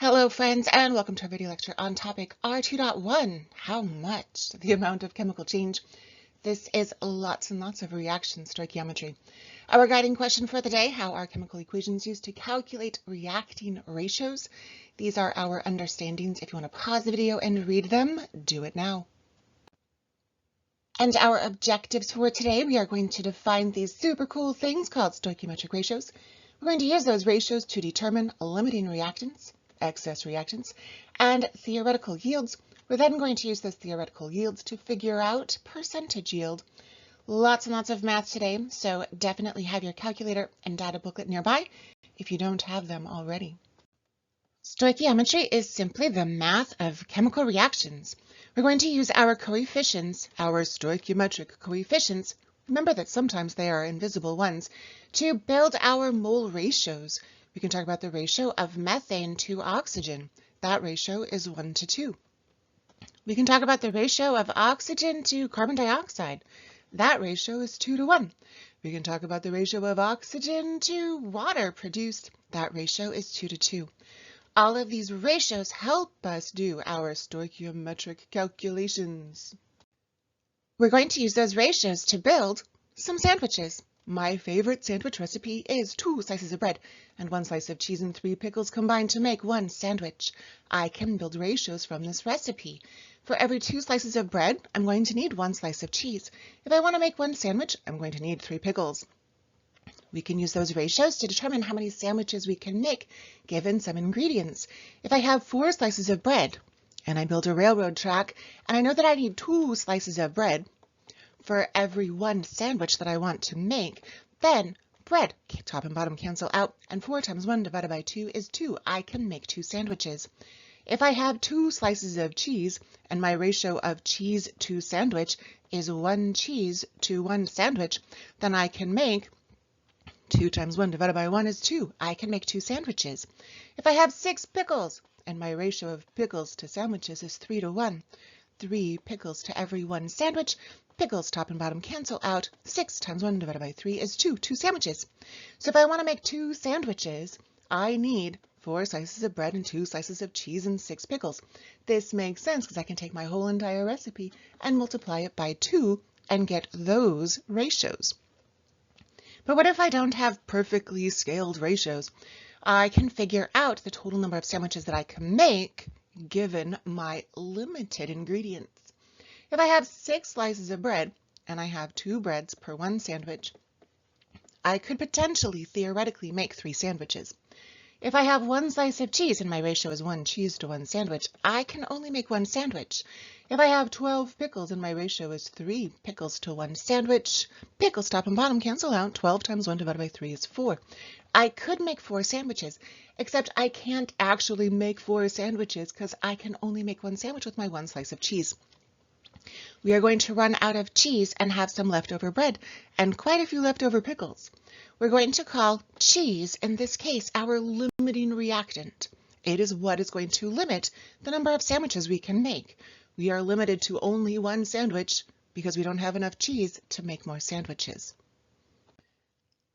Hello friends, and welcome to our video lecture on topic R2.1, how much? The amount of chemical change. This is lots and lots of reaction stoichiometry. Our guiding question for the day, how are chemical equations used to calculate reacting ratios? These are our understandings. If you want to pause the video and read them, do it now. And our objectives for today, we are going to define these super cool things called stoichiometric ratios. We're going to use those ratios to determine limiting reactants, excess reactants, and theoretical yields. We're then going to use those theoretical yields to figure out percentage yield. Lots and lots of math today, so definitely have your calculator and data booklet nearby if you don't have them already. Stoichiometry is simply the math of chemical reactions. We're going to use our coefficients, our stoichiometric coefficients, remember that sometimes they are invisible ones, to build our mole ratios. We can talk about the ratio of methane to oxygen. That ratio is 1 to 2. We can talk about the ratio of oxygen to carbon dioxide. That ratio is 2 to 1. We can talk about the ratio of oxygen to water produced. That ratio is 2 to 2. All of these ratios help us do our stoichiometric calculations. We're going to use those ratios to build some sandwiches. My favorite sandwich recipe is 2 slices of bread and 1 slice of cheese and 3 pickles combined to make 1 sandwich. I can build ratios from this recipe. For every 2 slices of bread, I'm going to need 1 slice of cheese. If I want to make 1 sandwich, I'm going to need 3 pickles. We can use those ratios to determine how many sandwiches we can make given some ingredients. If I have 4 slices of bread and I build a railroad track and I know that I need 2 slices of bread for every 1 sandwich that I want to make, then bread, top and bottom cancel out, and 4 times 1 divided by 2 is 2. I can make 2 sandwiches. If I have 2 slices of cheese and my ratio of cheese to sandwich is 1 cheese to 1 sandwich, then I can make 2 times 1 divided by 1 is 2. I can make 2 sandwiches. If I have 6 pickles and my ratio of pickles to sandwiches is 3 to 1, 3 pickles to every 1 sandwich, pickles top and bottom cancel out, 6 times 1 divided by 3 is 2 sandwiches. So if I want to make 2 sandwiches, I need 4 slices of bread and 2 slices of cheese and 6 pickles. This makes sense because I can take my whole entire recipe and multiply it by 2 and get those ratios. But what if I don't have perfectly scaled ratios? I can figure out the total number of sandwiches that I can make given my limited ingredients. If I have 6 slices of bread and I have 2 breads per 1 sandwich, I could potentially theoretically make 3 sandwiches. If I have 1 slice of cheese and my ratio is 1 cheese to 1 sandwich, I can only make 1 sandwich. If I have 12 pickles and my ratio is 3 pickles to 1 sandwich, pickles top and bottom cancel out, 12 times 1 divided by 3 is 4. I could make 4 sandwiches, except I can't actually make 4 sandwiches because I can only make 1 sandwich with my 1 slice of cheese. We are going to run out of cheese and have some leftover bread and quite a few leftover pickles. We're going to call cheese, in this case, our limiting reactant. It is what is going to limit the number of sandwiches we can make. We are limited to only 1 sandwich because we don't have enough cheese to make more sandwiches.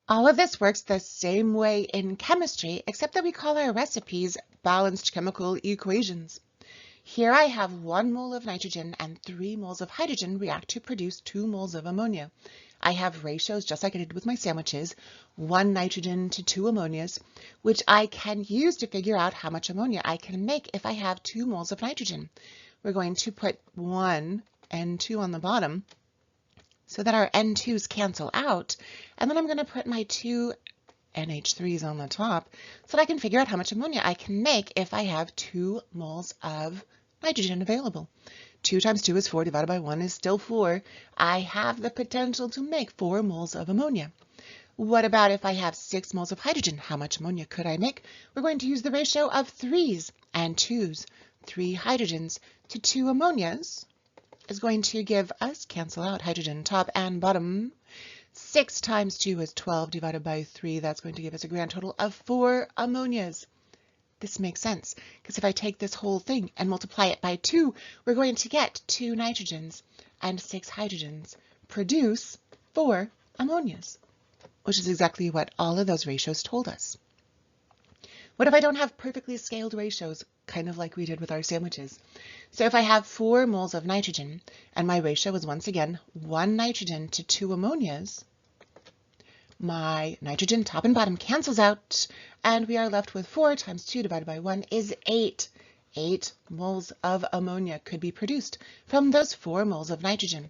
All of this works the same way in chemistry, except that we call our recipes balanced chemical equations. Here I have 1 mole of nitrogen and 3 moles of hydrogen react to produce 2 moles of ammonia. I have ratios just like I did with my sandwiches, 1 nitrogen to 2 ammonias, which I can use to figure out how much ammonia I can make if I have 2 moles of nitrogen. We're going to put 1 N2 on the bottom so that our N2s cancel out, and then I'm going to put my 2 NH3s on the top so that I can figure out how much ammonia I can make if I have 2 moles of nitrogen available. 2 times 2 is 4, divided by 1 is still 4. I have the potential to make 4 moles of ammonia. What about if I have 6 moles of hydrogen? How much ammonia could I make? We're going to use the ratio of 3s and 2s. 3 hydrogens to 2 ammonias is going to give us, cancel out hydrogen top and bottom. 6 times 2 is 12 divided by 3. That's going to give us a grand total of 4 ammonias. This makes sense because if I take this whole thing and multiply it by 2, we're going to get 2 nitrogens and 6 hydrogens produce 4 ammonias, which is exactly what all of those ratios told us. What if I don't have perfectly scaled ratios, kind of like we did with our sandwiches? So if I have 4 moles of nitrogen, and my ratio is once again 1 nitrogen to 2 ammonias, my nitrogen top and bottom cancels out, and we are left with 4 times 2 divided by 1 is 8. 8 moles of ammonia could be produced from those 4 moles of nitrogen.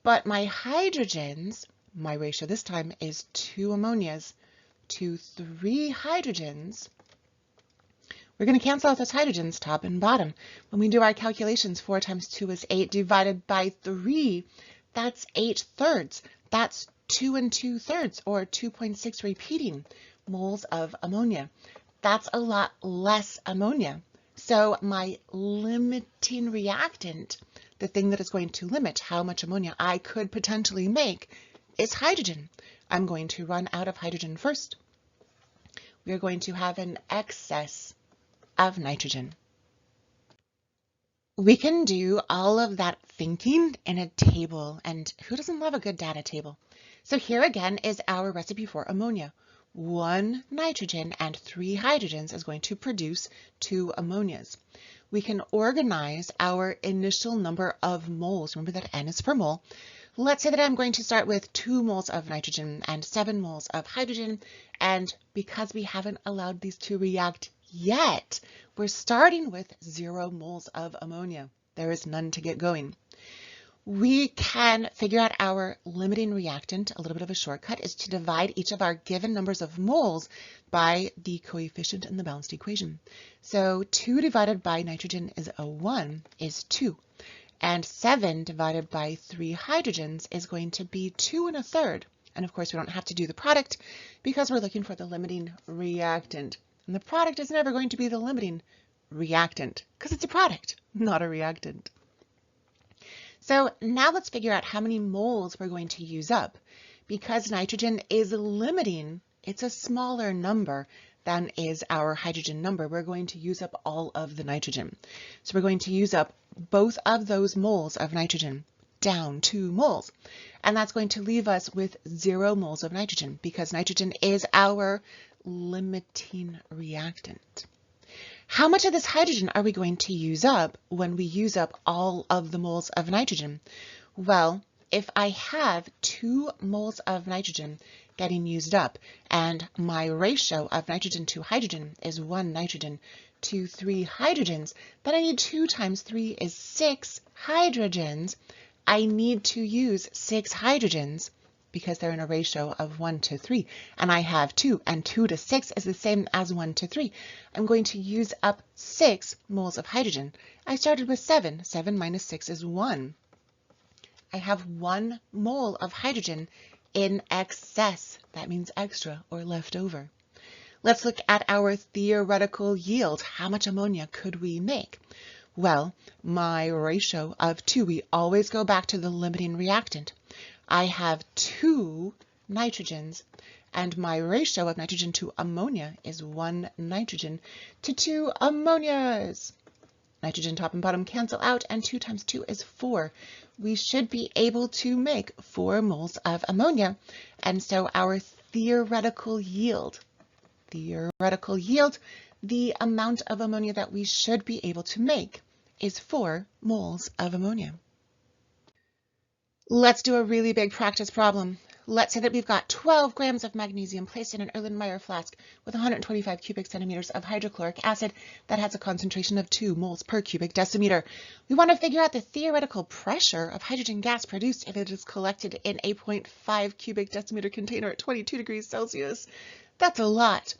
But my hydrogens, my ratio this time is 2 ammonias to 3 hydrogens. We're going to cancel out those hydrogens, top and bottom. When we do our calculations, 4 times 2 is 8 divided by 3. That's 8/3. That's 2 2/3, or 2.6 repeating moles of ammonia. That's a lot less ammonia. So my limiting reactant, the thing that is going to limit how much ammonia I could potentially make, is hydrogen. I'm going to run out of hydrogen first. We are going to have an excess of nitrogen. We can do all of that thinking in a table, and who doesn't love a good data table? So here again is our recipe for ammonia. 1 nitrogen and 3 hydrogens is going to produce 2 ammonias. We can organize our initial number of moles. Remember that N is per mole. Let's say that I'm going to start with 2 moles of nitrogen and 7 moles of hydrogen, and because we haven't allowed these to react yet, we're starting with 0 moles of ammonia. There is none to get going. We can figure out our limiting reactant. A little bit of a shortcut is to divide each of our given numbers of moles by the coefficient in the balanced equation. So 2 divided by nitrogen is a 1, is 2. And 7 divided by 3 hydrogens is going to be 2 1/3. And of course, we don't have to do the product because we're looking for the limiting reactant. And the product is never going to be the limiting reactant because it's a product, not a reactant. So now let's figure out how many moles we're going to use up. Because nitrogen is limiting, it's a smaller number than is our hydrogen number. We're going to use up all of the nitrogen. So we're going to use up both of those moles of nitrogen, down 2 moles. And that's going to leave us with 0 moles of nitrogen because nitrogen is our limiting reactant. How much of this hydrogen are we going to use up when we use up all of the moles of nitrogen? Well, if I have 2 moles of nitrogen getting used up and my ratio of nitrogen to hydrogen is 1 nitrogen to 3 hydrogens, then I need 2 times 3 is 6 hydrogens. I need to use 6 hydrogens because they're in a ratio of 1 to 3, and I have 2, and 2 to 6 is the same as 1 to 3. I'm going to use up 6 moles of hydrogen. I started with 7. 7 minus 6 is 1. I have 1 mole of hydrogen in excess. That means extra or left over. Let's look at our theoretical yield. How much ammonia could we make? Well, my ratio of 2, we always go back to the limiting reactant. I have 2 nitrogens, and my ratio of nitrogen to ammonia is 1 nitrogen to 2 ammonias. Nitrogen top and bottom cancel out, and 2 times 2 is 4. We should be able to make 4 moles of ammonia, and so our theoretical yield, the amount of ammonia that we should be able to make is 4 moles of ammonia. Let's do a really big practice problem. Let's say that we've got 12 grams of magnesium placed in an Erlenmeyer flask with 125 cubic centimeters of hydrochloric acid that has a concentration of 2 moles per cubic decimeter. We want to figure out the theoretical pressure of hydrogen gas produced if it is collected in a 0.5 cubic decimeter container at 22 degrees Celsius. That's a lot.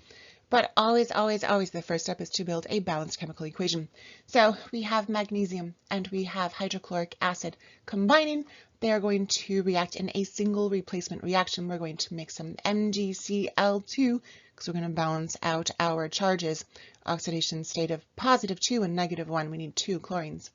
But always, always, always the first step is to build a balanced chemical equation. So we have magnesium and we have hydrochloric acid combining. They are going to react in a single replacement reaction. We're going to make some MgCl2 because we're going to balance out our charges. Oxidation state of +2 and -1. We need 2 chlorines.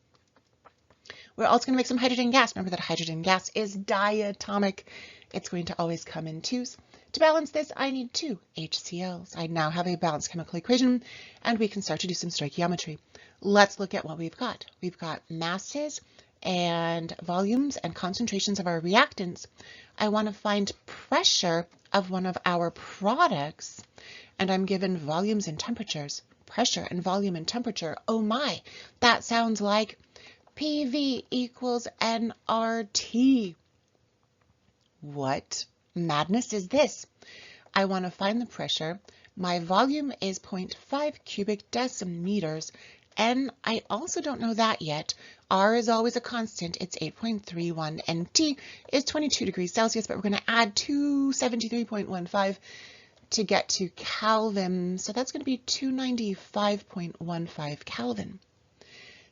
We're also going to make some hydrogen gas. Remember that hydrogen gas is diatomic. It's going to always come in 2s. To balance this, I need 2 HCl's. I now have a balanced chemical equation, and we can start to do some stoichiometry. Let's look at what we've got. We've got masses and volumes and concentrations of our reactants. I want to find pressure of one of our products, and I'm given volumes and temperatures. Pressure and volume and temperature. Oh my, that sounds like PV equals nRT. What madness is this? I want to find the pressure. My volume is 0.5 cubic decimeters, and I also don't know that yet. R is always a constant. It's 8.31, and T is 22 degrees Celsius, but we're going to add 273.15 to get to Kelvin. So that's going to be 295.15 Kelvin.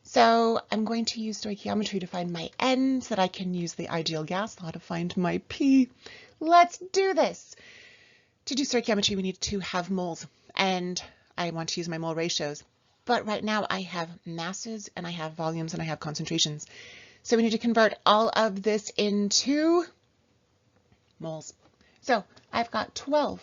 So I'm going to use stoichiometry to find my N so that I can use the ideal gas law to find my P. Let's do this. To do stoichiometry, we need to have moles, and I want to use my mole ratios. But right now I have masses, and I have volumes, and I have concentrations. So we need to convert all of this into moles. So I've got 12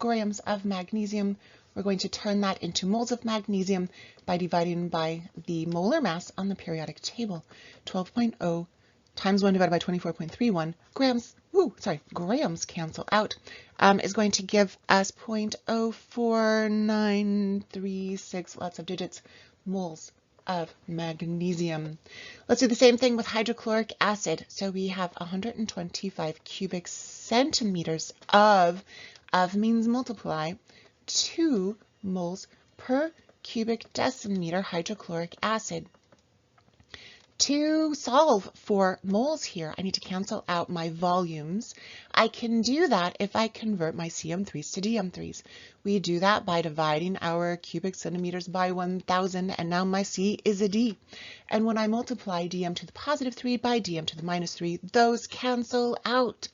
grams of magnesium. We're going to turn that into moles of magnesium by dividing by the molar mass on the periodic table. 12.0 times 1 divided by 24.31 grams, grams cancel out, is going to give us 0.04936, lots of digits, moles of magnesium. Let's do the same thing with hydrochloric acid. So we have 125 cubic centimeters of means multiply 2 moles per cubic decimeter hydrochloric acid. To solve for moles here, I need to cancel out my volumes. I can do that if I convert my CM3s to DM3s. We do that by dividing our cubic centimeters by 1,000, and now my C is a D. And when I multiply DM to the positive 3 by DM to the minus 3, those cancel out.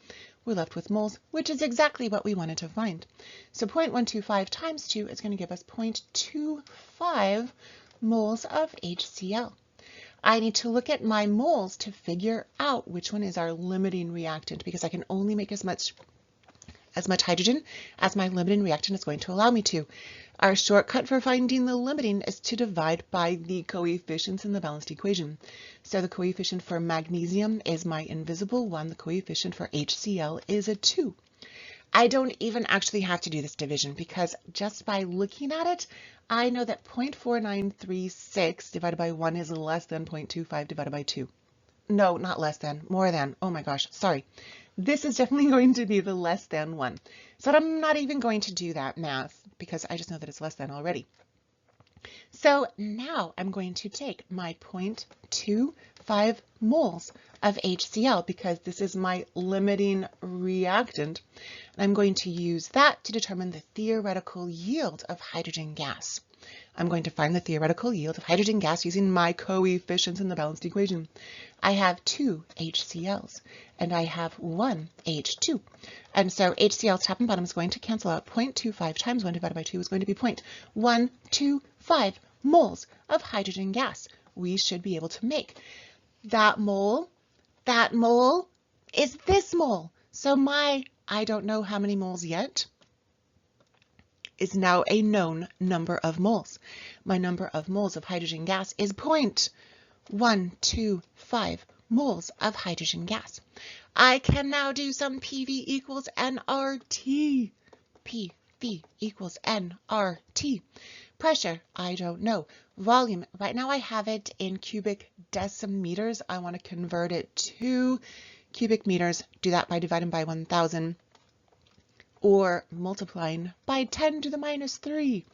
We're left with moles, which is exactly what we wanted to find. So 0.125 times 2 is going to give us 0.25 moles of HCl. I need to look at my moles to figure out which one is our limiting reactant, because I can only make as much hydrogen as my limiting reactant is going to allow me to. Our shortcut for finding the limiting is to divide by the coefficients in the balanced equation. So the coefficient for magnesium is my invisible 1. The coefficient for HCl is a 2. I don't even actually have to do this division, because just by looking at it, I know that 0.4936 divided by 1 is less than 0.25 divided by 2. No, not less than, more than. Oh my gosh, sorry. This is definitely going to be the less than one. So I'm not even going to do that math, because I just know that it's less than already. So now I'm going to take my 0.25 moles of HCl, because this is my limiting reactant. And I'm going to use that to determine the theoretical yield of hydrogen gas. I'm going to find the theoretical yield of hydrogen gas using my coefficients in the balanced equation. I have 2 HCl's, and I have 1 H2. And so HCl's top and bottom is going to cancel out. 0.25 times 1 divided by 2 is going to be 0.125 moles of hydrogen gas. We should be able to make that mole is this mole. So my, I don't know how many moles yet, is now a known number of moles. My number of moles of hydrogen gas is 0.125 moles of hydrogen gas. I can now do some PV equals nRT. PV equals nRT. Pressure, I don't know. Volume, right now I have it in cubic decimeters. I want to convert it to cubic meters. Do that by dividing by 1,000. Or multiplying by 10 to the minus 3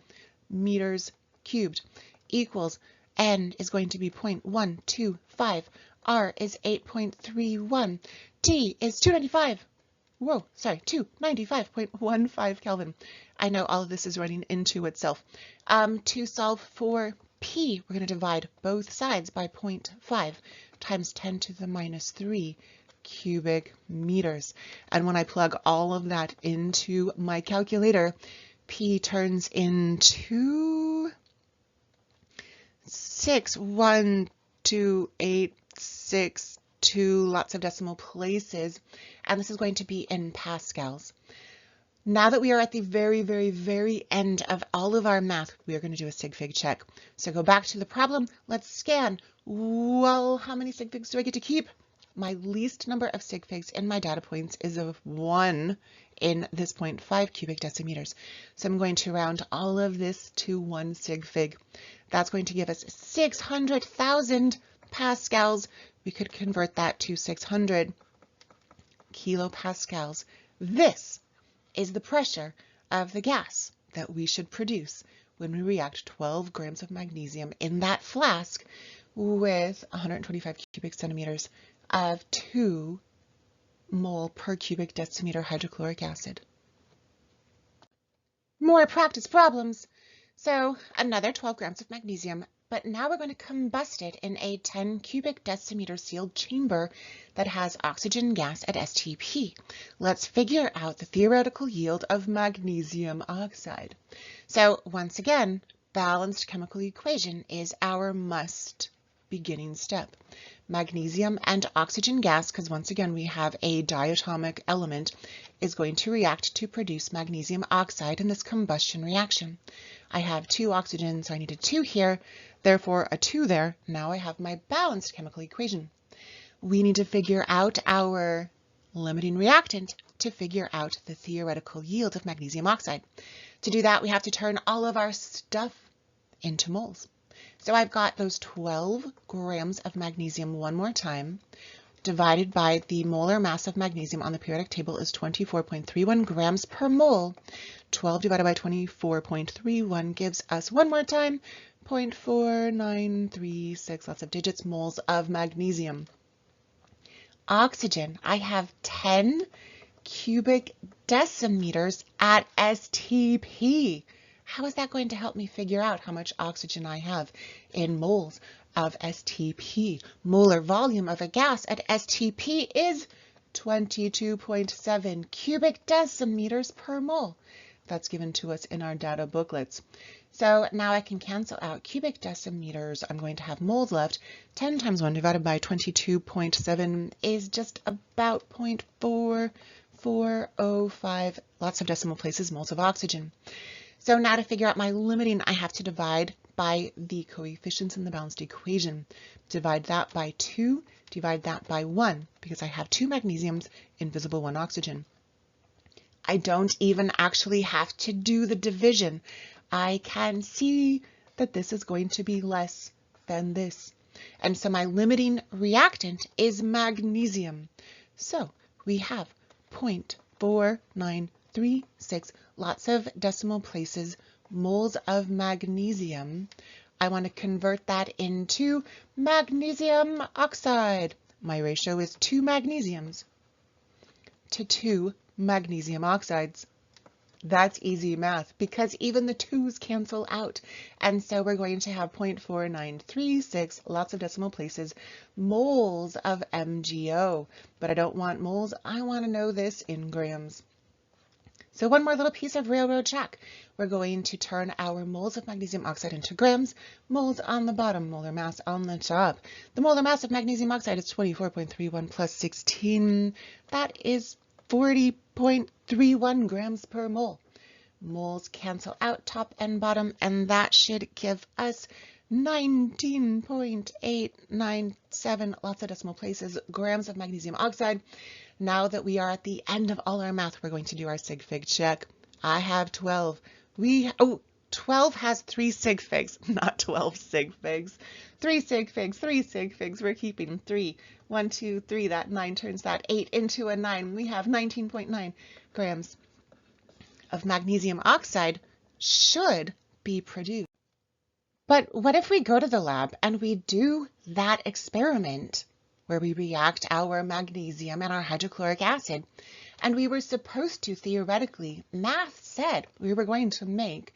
meters cubed, equals N is going to be 0.125, R is 8.31, T is 295.15 Kelvin. I know all of this is running into itself. To solve for P, we're going to divide both sides by 0.5 times 10 to the minus 3 cubic meters. And when I plug all of that into my calculator, P turns into 612.862, lots of decimal places. And this is going to be in pascals. Now that we are at the very, very, very end of all of our math, we are going to do a sig fig check. So go back to the problem. Let's scan. Well, how many sig figs do I get to keep? My least number of sig figs in my data points is of 1 in this 0.5 cubic decimeters. So I'm going to round all of this to 1 sig fig. That's going to give us 600,000 pascals. We could convert that to 600 kilopascals. This is the pressure of the gas that we should produce when we react 12 grams of magnesium in that flask with 125 cubic centimeters of 2 mole per cubic decimeter hydrochloric acid. More practice problems. So another 12 grams of magnesium, but now we're going to combust it in a 10 cubic decimeter sealed chamber that has oxygen gas at STP. Let's figure out the theoretical yield of magnesium oxide. So once again, balanced chemical equation is our must beginning step. Magnesium and oxygen gas, because once again we have a diatomic element, is going to react to produce magnesium oxide in this combustion reaction. I have 2 oxygens, so I needed 2 here, therefore a 2 there. Now I have my balanced chemical equation. We need to figure out our limiting reactant to figure out the theoretical yield of magnesium oxide. To do that, we have to turn all of our stuff into moles. So I've got those 12 grams of magnesium one more time, divided by the molar mass of magnesium on the periodic table is 24.31 grams per mole. 12 divided by 24.31 gives us, one more time, 0.4936, lots of digits, moles of magnesium. Oxygen, I have 10 cubic decimeters at STP. How is that going to help me figure out how much oxygen I have in moles of STP? Molar volume of a gas at STP is 22.7 cubic decimeters per mole. That's given to us in our data booklets. So now I can cancel out cubic decimeters. I'm going to have moles left. 10 times 1 divided by 22.7 is just about 0.4405, lots of decimal places, moles of oxygen. So now to figure out my limiting, I have to divide by the coefficients in the balanced equation. Divide that by 2, divide that by 1, because I have 2 magnesiums, invisible 1 oxygen. I don't even actually have to do the division. I can see that this is going to be less than this. And so my limiting reactant is magnesium. So we have 0.4936, lots of decimal places, moles of magnesium. I want to convert that into magnesium oxide. My ratio is 2 magnesiums to 2 magnesium oxides. That's easy math because even the 2's cancel out. And so we're going to have 0.4936, lots of decimal places, moles of MgO. But I don't want moles, I want to know this in grams. So one more little piece of railroad track. We're going to turn our moles of magnesium oxide into grams, moles on the bottom, molar mass on the top. The molar mass of magnesium oxide is 24.31 plus 16. That is 40.31 grams per mole. Moles cancel out top and bottom, and that should give us 19.897, lots of decimal places, grams of magnesium oxide. Now that we are at the end of all our math, we're going to do our sig fig check. I have 12. 12 has 3 sig figs, not 12 sig figs. 3 sig figs, 3 sig figs. We're keeping 3. 1, 2, 3. That 9 turns that 8 into a 9. We have 19.9 grams of magnesium oxide should be produced. But what if we go to the lab and we do that experiment where we react our magnesium and our hydrochloric acid, and we were supposed to theoretically, math said we were going to make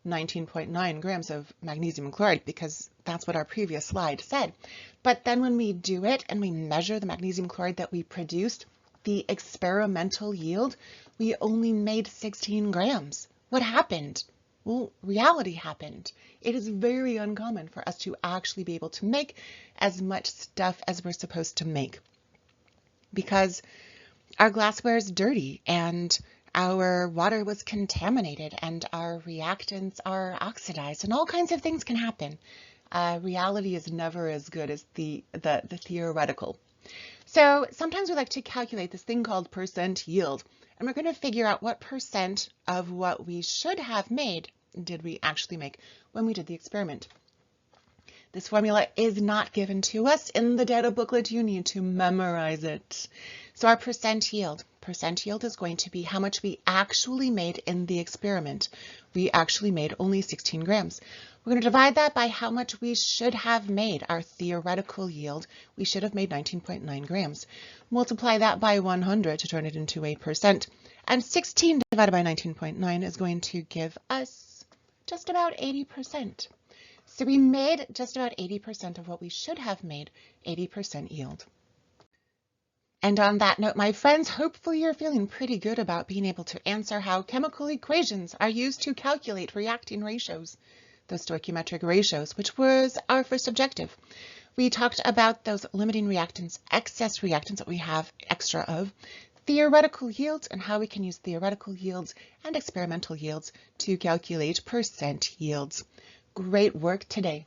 19.9 grams of magnesium chloride because that's what our previous slide said. But then when we do it and we measure the magnesium chloride that we produced, the experimental yield, we only made 16 grams. What happened? Well, reality happened. It is very uncommon for us to actually be able to make as much stuff as we're supposed to make because our glassware is dirty and our water was contaminated and our reactants are oxidized, and all kinds of things can happen. Reality is never as good as the theoretical. So sometimes we like to calculate this thing called percent yield, and we're going to figure out what percent of what we should have made did we actually make when we did the experiment. This formula is not given to us in the data booklet. You need to memorize it. So our percent yield is going to be how much we actually made in the experiment. We actually made only 16 grams. We're going to divide that by how much we should have made, our theoretical yield. We should have made 19.9 grams. Multiply that by 100 to turn it into a percent. And 16 divided by 19.9 is going to give us just about 80%. So we made just about 80% of what we should have made, 80% yield. And on that note, my friends, hopefully you're feeling pretty good about being able to answer how chemical equations are used to calculate reacting ratios, those stoichiometric ratios, which was our first objective. We talked about those limiting reactants, excess reactants that we have extra of, theoretical yields, and how we can use theoretical yields and experimental yields to calculate percent yields. Great work today.